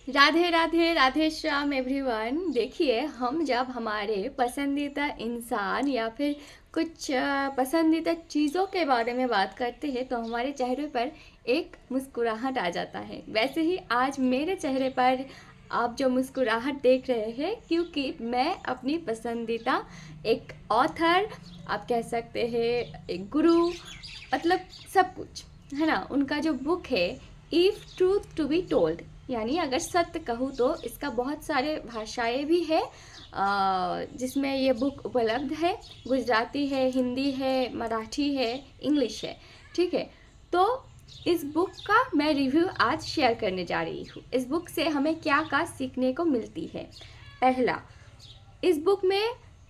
Radhe Radhe Radhe Shyam everyone. देखिए, हम जब हमारे पसंदीदा इंसान या फिर कुछ पसंदीदा चीज़ों के बारे में बात करते हैं तो हमारे चेहरे पर एक मुस्कुराहट आ जाता है। वैसे ही आज मेरे चेहरे पर आप जो मुस्कुराहट देख रहे हैं, क्योंकि मैं अपनी पसंदीदा एक ऑथर, आप कह सकते हैं एक गुरु, मतलब सब कुछ है ना, उनका जो बुक है if truth to be told, यानी अगर सत्य कहूँ तो इसका बहुत सारे भाषाएं भी है जिसमें ये बुक उपलब्ध है। गुजराती है, हिंदी है, मराठी है, इंग्लिश है। ठीक है, तो इस बुक का मैं रिव्यू आज शेयर करने जा रही हूँ। इस बुक से हमें क्या क्या सीखने को मिलती है। पहला, इस बुक में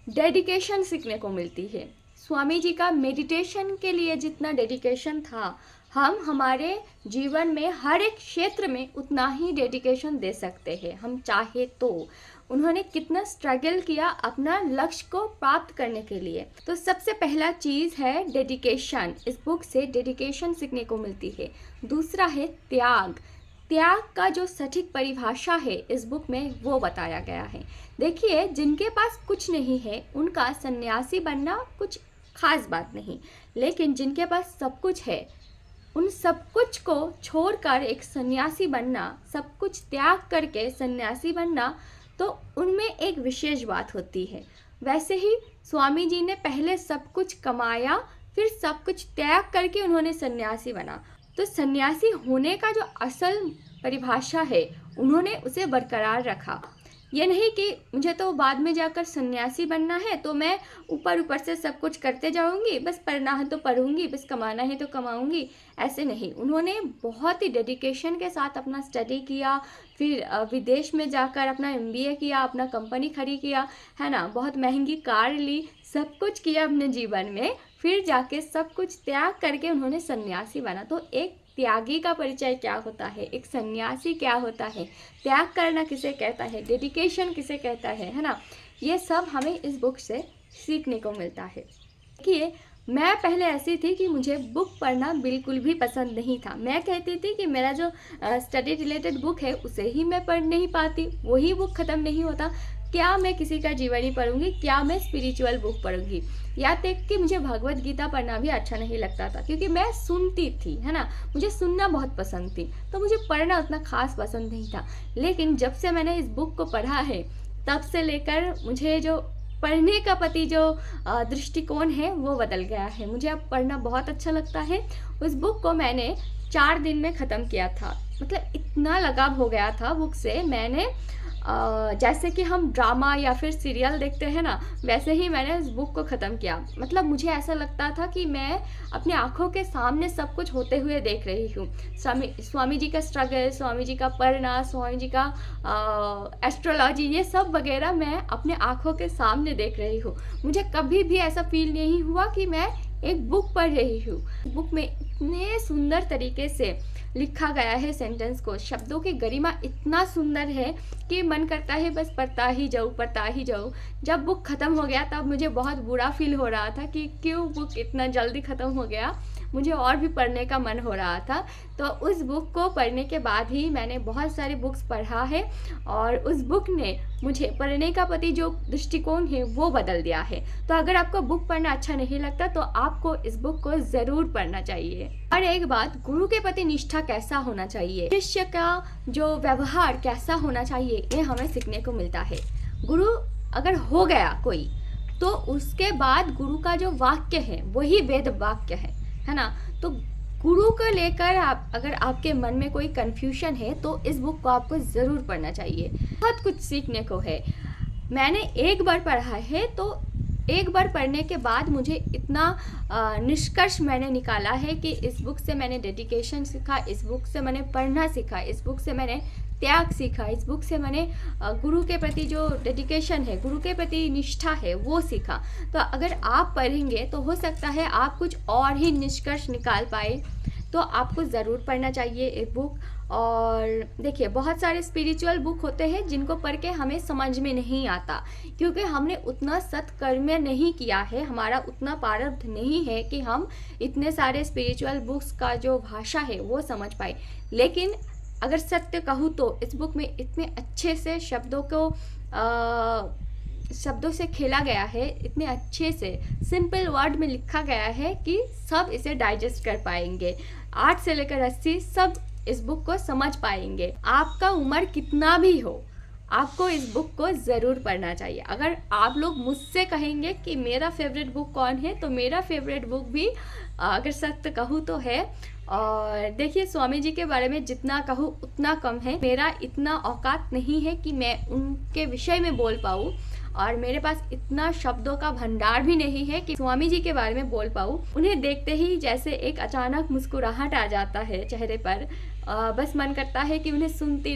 डेडिकेशन सीखने को मिलती है। स्वामी जी का मेडिटेशन के लिए जितना डेडिकेशन था, हम हमारे जीवन में हर एक क्षेत्र में उतना ही डेडिकेशन दे सकते हैं, हम चाहे तो। उन्होंने कितना स्ट्रगल किया अपना लक्ष्य को प्राप्त करने के लिए। तो सबसे पहला चीज़ है डेडिकेशन। इस बुक से डेडिकेशन सीखने को मिलती है। दूसरा है त्याग। त्याग का जो सटीक परिभाषा है इस बुक में वो बताया गया है। देखिए, जिनके पास कुछ नहीं है उनका सन्यासी बनना कुछ खास बात नहीं, लेकिन जिनके पास सब कुछ है उन सब कुछ को छोड़कर एक सन्यासी बनना, सब कुछ त्याग करके सन्यासी बनना, तो उनमें एक विशेष बात होती है। वैसे ही स्वामी जी ने पहले सब कुछ कमाया, फिर सब कुछ त्याग करके उन्होंने सन्यासी बना। तो सन्यासी होने का जो असल परिभाषा है उन्होंने उसे बरकरार रखा। ये नहीं कि मुझे तो बाद में जाकर सन्यासी बनना है तो मैं ऊपर ऊपर से सब कुछ करते जाऊंगी, बस पढ़ना है तो पढ़ूंगी, बस कमाना है तो कमाऊंगी, ऐसे नहीं। उन्होंने बहुत ही डेडिकेशन के साथ अपना स्टडी किया, फिर विदेश में जाकर अपना एमबीए किया, अपना कंपनी खड़ी किया, है ना, बहुत महंगी कार ली, सब कुछ किया अपने जीवन में, फिर जाके सब कुछ त्याग करके उन्होंने सन्यासी बना। तो एक त्यागी का परिचय क्या होता है, एक सन्यासी क्या होता है, त्याग करना किसे कहता है, डेडिकेशन किसे कहता है ना, ये सब हमें इस बुक से सीखने को मिलता है। देखिए, मैं पहले ऐसी थी कि मुझे बुक पढ़ना बिल्कुल भी पसंद नहीं था। मैं कहती थी कि मेरा जो स्टडी रिलेटेड बुक है उसे ही मैं पढ़ नहीं पाती, वही बुक ख़त्म नहीं होता। क्या मैं किसी का जीवनी पढ़ूंगी, क्या मैं स्पिरिचुअल बुक पढ़ूंगी। या तक कि मुझे भगवत गीता पढ़ना भी अच्छा नहीं लगता था, क्योंकि मैं सुनती थी, है ना, मुझे सुनना बहुत पसंद थी, तो मुझे पढ़ना उतना खास पसंद नहीं था। लेकिन जब से मैंने इस बुक को पढ़ा है तब से लेकर मुझे जो पढ़ने का प्रति जो दृष्टिकोण है वो बदल गया है। मुझे अब पढ़ना बहुत अच्छा लगता है। उस बुक को मैंने 4 दिन में ख़त्म किया था, मतलब इतना लगाव हो गया था बुक से। मैंने जैसे कि हम ड्रामा या फिर सीरियल देखते हैं ना, वैसे ही मैंने इस बुक को ख़त्म किया। मतलब मुझे ऐसा लगता था कि मैं अपनी आँखों के सामने सब कुछ होते हुए देख रही हूँ। स्वामी जी का स्ट्रगल, स्वामी जी का पढ़ना, स्वामी जी का एस्ट्रोलॉजी, ये सब वगैरह मैं अपने आँखों के सामने देख रही हूँ। मुझे कभी भी ऐसा फील नहीं हुआ कि मैं एक बुक पढ़ रही हूँ। बुक में इतने सुंदर तरीके से लिखा गया है सेंटेंस को, शब्दों की गरिमा इतना सुंदर है कि मन करता है बस पढ़ता ही जाऊँ, पढ़ता ही जाऊँ। जब बुक ख़त्म हो गया तब मुझे बहुत बुरा फील हो रहा था कि क्यों बुक इतना जल्दी ख़त्म हो गया, मुझे और भी पढ़ने का मन हो रहा था। तो उस बुक को पढ़ने के बाद ही मैंने बहुत सारे बुक्स पढ़ा है, और उस बुक ने मुझे पढ़ने का प्रति जो दृष्टिकोण है वो बदल दिया है। तो अगर आपको बुक पढ़ना अच्छा नहीं लगता तो आपको इस बुक को ज़रूर पढ़ना चाहिए। और एक बात, गुरु के प्रति निष्ठा कैसा होना चाहिए, शिष्य का जो व्यवहार कैसा होना चाहिए, ये हमें सीखने को मिलता है। गुरु अगर हो गया कोई, तो उसके बाद गुरु का जो वाक्य है वही वेद वाक्य है ना। तो गुरु को लेकर आप, अगर आपके मन में कोई कन्फ्यूजन है तो इस बुक को आपको ज़रूर पढ़ना चाहिए। बहुत कुछ सीखने को है। मैंने एक बार पढ़ा है, तो एक बार पढ़ने के बाद मुझे इतना निष्कर्ष मैंने निकाला है कि इस बुक से मैंने डेडिकेशन सीखा, इस बुक से मैंने पढ़ना सीखा, इस बुक से मैंने त्याग सीखा, इस बुक से मैंने गुरु के प्रति जो डेडिकेशन है, गुरु के प्रति निष्ठा है, वो सीखा। तो अगर आप पढ़ेंगे तो हो सकता है आप कुछ और ही निष्कर्ष निकाल पाए। तो आपको ज़रूर पढ़ना चाहिए ये बुक। और देखिए, बहुत सारे स्पिरिचुअल बुक होते हैं जिनको पढ़ के हमें समझ में नहीं आता, क्योंकि हमने उतना सत्कर्म नहीं किया है, हमारा उतना प्रारब्ध नहीं है कि हम इतने सारे स्पिरिचुअल बुक्स का जो भाषा है वो समझ पाए। लेकिन अगर सत्य कहूँ तो इस बुक में इतने अच्छे से शब्दों से खेला गया है, इतने अच्छे से सिंपल वर्ड में लिखा गया है कि सब इसे डाइजेस्ट कर पाएंगे। 8 से लेकर 80 सब इस बुक को समझ पाएंगे। आपका उम्र कितना भी हो, आपको इस बुक को ज़रूर पढ़ना चाहिए। अगर आप लोग मुझसे कहेंगे कि मेरा फेवरेट बुक कौन है, तो मेरा फेवरेट बुक भी अगर सत्य कहूँ तो है। और देखिए, स्वामी जी के बारे में जितना कहूँ उतना कम है। मेरा इतना औकात नहीं है कि मैं उनके विषय में बोल पाऊँ, और मेरे पास इतना शब्दों का भंडार भी नहीं है कि स्वामी जी के बारे में बोल पाऊँ। उन्हें देखते ही जैसे एक अचानक मुस्कुराहट आ जाता है चेहरे पर। बस मन करता है कि उन्हें सुनती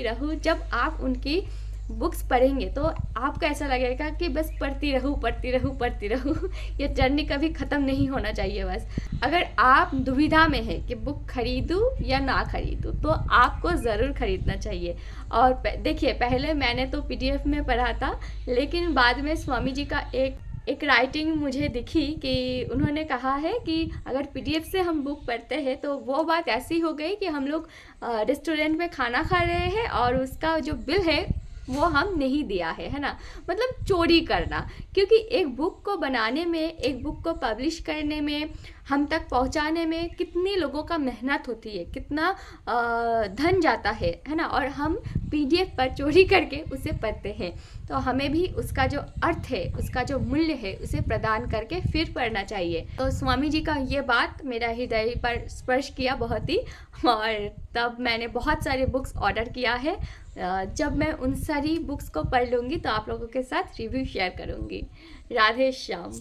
रहूँ। जब आप उनकी बुक्स पढ़ेंगे तो आपको ऐसा लगेगा कि बस पढ़ती रहूँ। ये जर्नी कभी ख़त्म नहीं होना चाहिए बस। अगर आप दुविधा में हैं कि बुक खरीदूँ या ना खरीदूँ, तो आपको ज़रूर खरीदना चाहिए। और देखिए, पहले मैंने तो PDF में पढ़ा था, लेकिन बाद में स्वामी जी का एक राइटिंग मुझे दिखी कि उन्होंने कहा है कि अगर PDF से हम बुक पढ़ते हैं तो वो बात ऐसी हो गई कि हम लोग रेस्टोरेंट में खाना खा रहे हैं और उसका जो बिल है वो हम नहीं दिया है ना। मतलब चोरी करना। क्योंकि एक बुक को बनाने में, एक बुक को पब्लिश करने में, हम तक पहुंचाने में कितनी लोगों का मेहनत होती है, कितना धन जाता है ना। और हम PDF पर चोरी करके उसे पढ़ते हैं, तो हमें भी उसका जो अर्थ है, उसका जो मूल्य है, उसे प्रदान करके फिर पढ़ना चाहिए। तो स्वामी जी का ये बात मेरा हृदय पर स्पर्श किया बहुत ही। और तब मैंने बहुत सारे बुक्स ऑर्डर किया है। जब मैं उन सारी बुक्स को पढ़ लूँगी तो आप लोगों के साथ रिव्यू शेयर करूँगी। राधे श्याम।